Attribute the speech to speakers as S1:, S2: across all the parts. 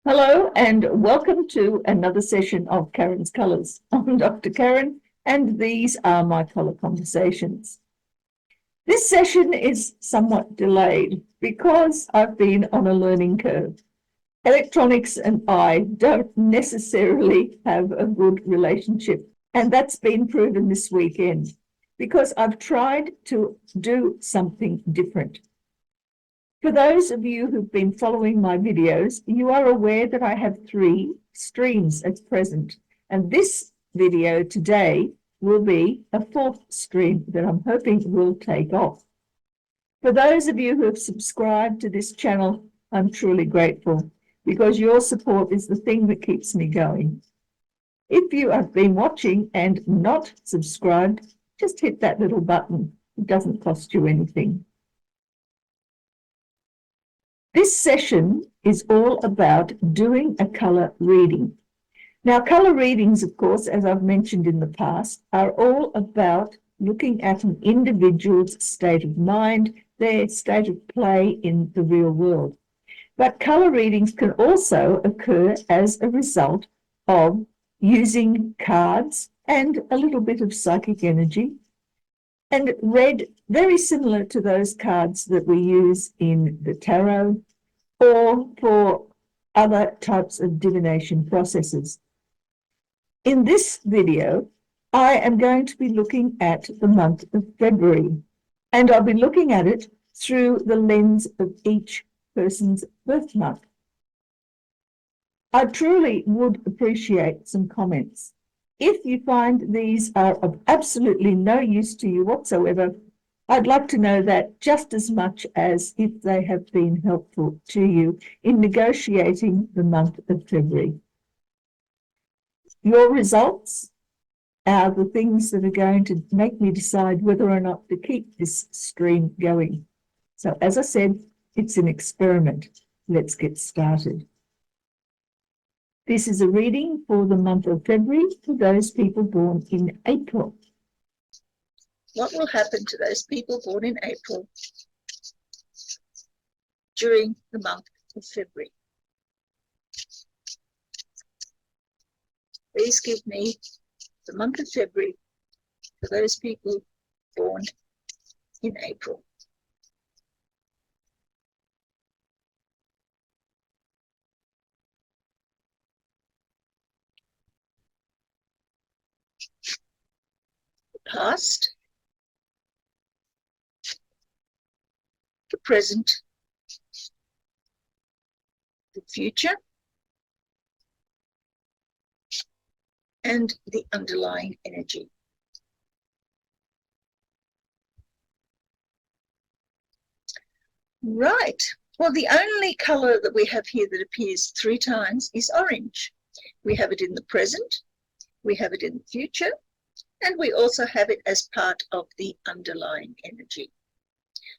S1: Hello and welcome to another session of Karen's Colours. I'm Dr. Karen and these are my colour conversations. This session is somewhat delayed because I've been on a learning curve. Electronics and I don't necessarily have a good relationship, and that's been proven this weekend because I've tried to do something different. For those of you who've been following my videos, you are aware that I have 3 streams at present, and this video today will be a 4th stream that I'm hoping will take off. For those of you who have subscribed to this channel, I'm truly grateful because your support is the thing that keeps me going. If you have been watching and not subscribed, just hit that little button. It doesn't cost you anything. This session is all about doing a colour reading. Now, colour readings, of course, as I've mentioned in the past, are all about looking at an individual's state of mind, their state of play in the real world. But colour readings can also occur as a result of using cards and a little bit of psychic energy, and read very similar to those cards that we use in the tarot or for other types of divination processes. In this video, I am going to be looking at the month of February, and I'll be looking at it through the lens of each person's birth month. I truly would appreciate some comments. If you find these are of absolutely no use to you whatsoever, I'd like to know that just as much as if they have been helpful to you in negotiating the month of February. Your results are the things that are going to make me decide whether or not to keep this stream going. So as I said, it's an experiment. Let's get started. This is a reading for the month of February for those people born in April.
S2: What will happen to those people born in April during the month of February? Please give me the month of February for those people born in April. The past, the present, the future, and the underlying energy. Right. Well, the only colour that we have here that appears 3 times is orange. We have it in the present, we have it in the future, and we also have it as part of the underlying energy.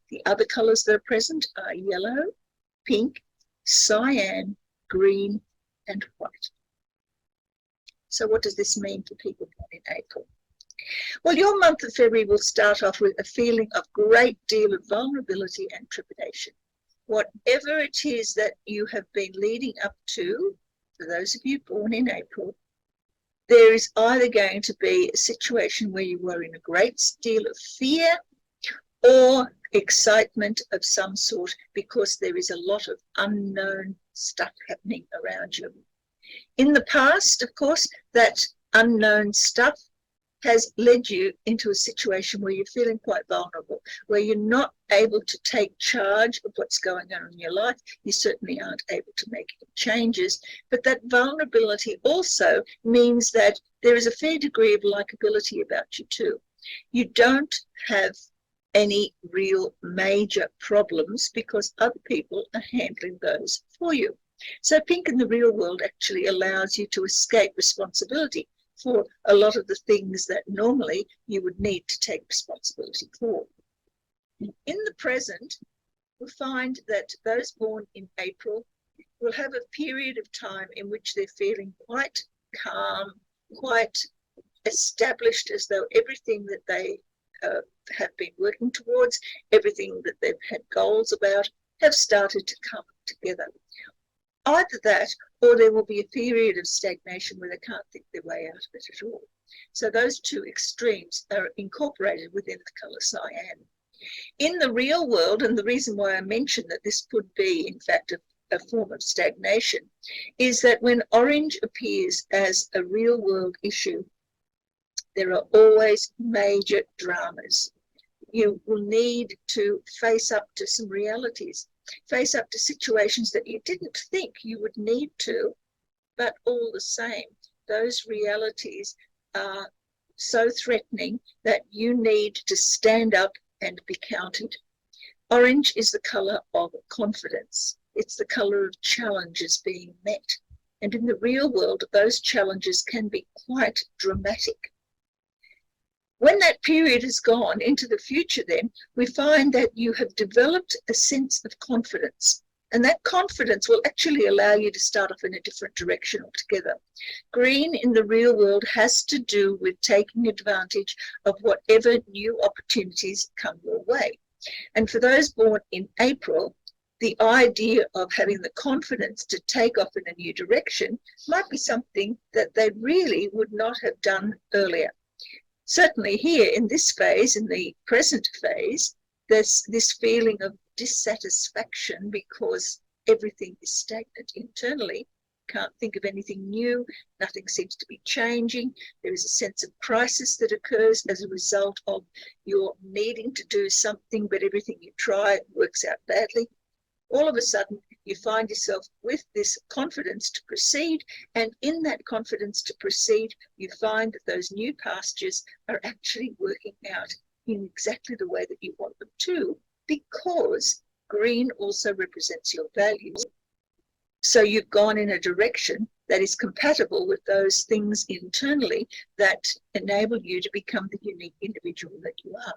S2: The other colours that are present are yellow, pink, cyan, green, and white. So what does this mean for people born in April? Well, your month of February will start off with a feeling of great deal of vulnerability and trepidation. Whatever it is that you have been leading up to, for those of you born in April, there is either going to be a situation where you were in a great deal of fear or excitement of some sort because there is a lot of unknown stuff happening around you. In the past, of course, that unknown stuff has led you into a situation where you're feeling quite vulnerable, where you're not able to take charge of what's going on in your life. You certainly aren't able to make any changes, but that vulnerability also means that there is a fair degree of likability about you too. You don't have any real major problems because other people are handling those for you. So pink in the real world actually allows you to escape responsibility for a lot of the things that normally you would need to take responsibility for. In the present, we find that those born in April will have a period of time in which they're feeling quite calm, quite established, as though everything that they have been working towards, everything that they've had goals about, have started to come together. either that or there will be a period of stagnation where they can't think their way out of it at all. So those two extremes are incorporated within the colour cyan. In the real world, and the reason why I mentioned that this could be, in fact, a form of stagnation, is that when orange appears as a real world issue, there are always major dramas. You will need to face up to some realities, face up to situations that you didn't think you would need to, but all the same, those realities are so threatening that you need to stand up and be counted. Orange is the colour of confidence. It's the colour of challenges being met. And in the real world, those challenges can be quite dramatic. When that period is gone into the future, then we find that you have developed a sense of confidence. And that confidence will actually allow you to start off in a different direction altogether. Green in the real world has to do with taking advantage of whatever new opportunities come your way. And for those born in April, the idea of having the confidence to take off in a new direction might be something that they really would not have done earlier. Certainly here in this phase, in the present phase, there's this feeling of dissatisfaction because everything is stagnant internally. Can't think of anything new. Nothing seems to be changing. There is a sense of crisis that occurs as a result of your needing to do something, but everything you try works out badly. All of a sudden, you find yourself with this confidence to proceed, and in that confidence to proceed, you find that those new pastures are actually working out in exactly the way that you want them to, because green also represents your values. So you've gone in a direction that is compatible with those things internally that enable you to become the unique individual that you are.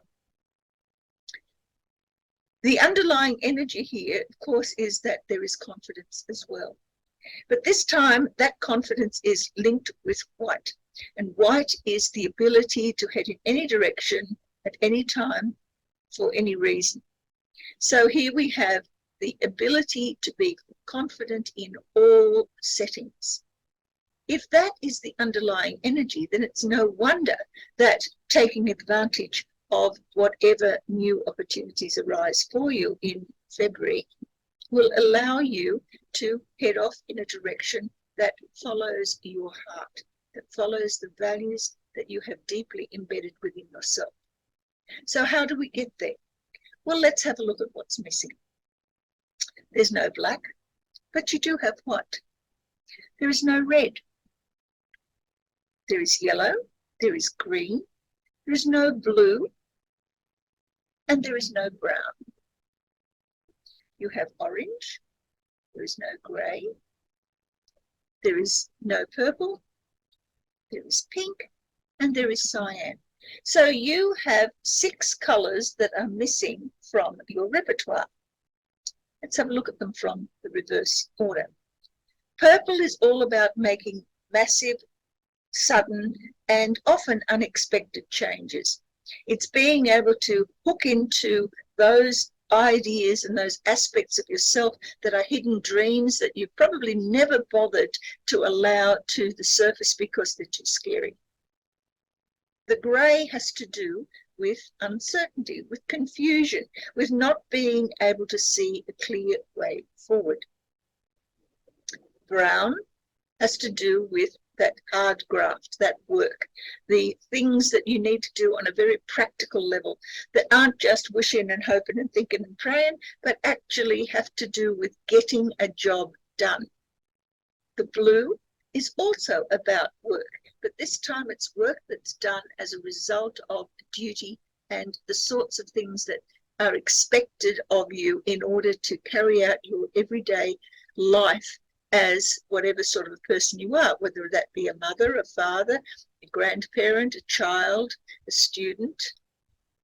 S2: The underlying energy here, of course, is that there is confidence as well. But this time, that confidence is linked with white. And white is the ability to head in any direction at any time for any reason. So here we have the ability to be confident in all settings. If that is the underlying energy, then it's no wonder that taking advantage of whatever new opportunities arise for you in February will allow you to head off in a direction that follows your heart, that follows the values that you have deeply embedded within yourself. So how do we get there? Well, let's have a look at what's missing. There's no black, but you do have white. There is no red. There is yellow, there is green, there is no blue, and there is no brown. You have orange, there is no grey, there is no purple, there is pink, and there is cyan. So you have 6 colours that are missing from your repertoire. Let's have a look at them from the reverse order. Purple is all about making massive, sudden, and often unexpected changes. It's being able to hook into those ideas and those aspects of yourself that are hidden dreams that you've probably never bothered to allow to the surface because they're too scary. The grey has to do with uncertainty, with confusion, with not being able to see a clear way forward. Brown has to do with that hard graft, that work, the things that you need to do on a very practical level that aren't just wishing and hoping and thinking and praying, but actually have to do with getting a job done. The blue is also about work, but this time it's work that's done as a result of duty and the sorts of things that are expected of you in order to carry out your everyday life as whatever sort of a person you are, whether that be a mother, a father, a grandparent, a child, a student.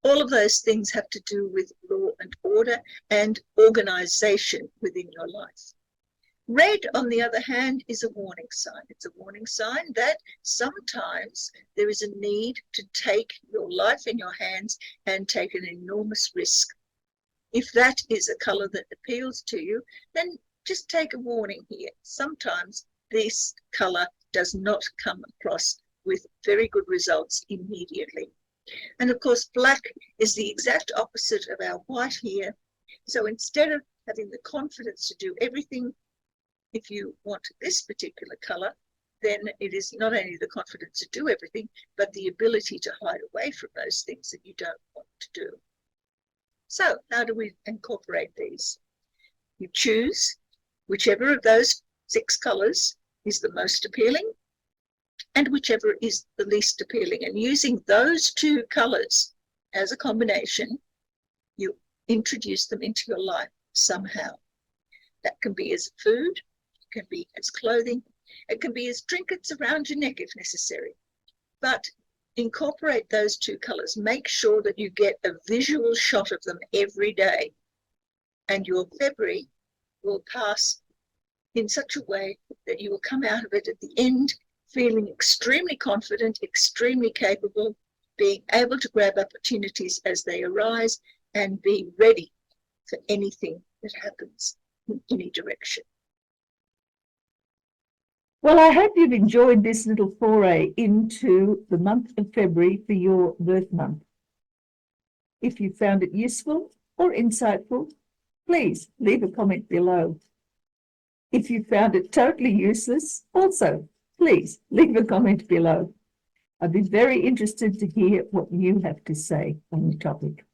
S2: All of those things have to do with law and order and organisation within your life. Red, on the other hand, is a warning sign. It's a warning sign that sometimes there is a need to take your life in your hands and take an enormous risk. If that is a colour that appeals to you, then just take a warning here. Sometimes this color does not come across with very good results immediately. And of course, black is the exact opposite of our white here. So instead of having the confidence to do everything, if you want this particular color, then it is not only the confidence to do everything, but the ability to hide away from those things that you don't want to do. So how do we incorporate these? You choose whichever of those 6 colors is the most appealing and whichever is the least appealing. And using those 2 colors as a combination, you introduce them into your life somehow. That can be as food, it can be as clothing, it can be as trinkets around your neck if necessary. But incorporate those 2 colors. Make sure that you get a visual shot of them every day. And your February will pass in such a way that you will come out of it at the end feeling extremely confident, extremely capable, being able to grab opportunities as they arise and be ready for anything that happens in any direction.
S1: Well, I hope you've enjoyed this little foray into the month of February for your birth month. If you found it useful or insightful, please leave a comment below. If you found it totally useless, also, please leave a comment below. I'd be very interested to hear what you have to say on the topic.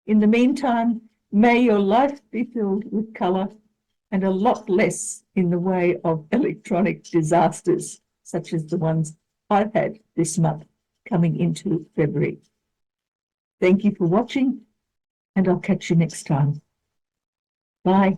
S1: In the meantime, may your life be filled with colour and a lot less in the way of electronic disasters, such as the ones I've had this month coming into February. Thank you for watching, and I'll catch you next time. Bye.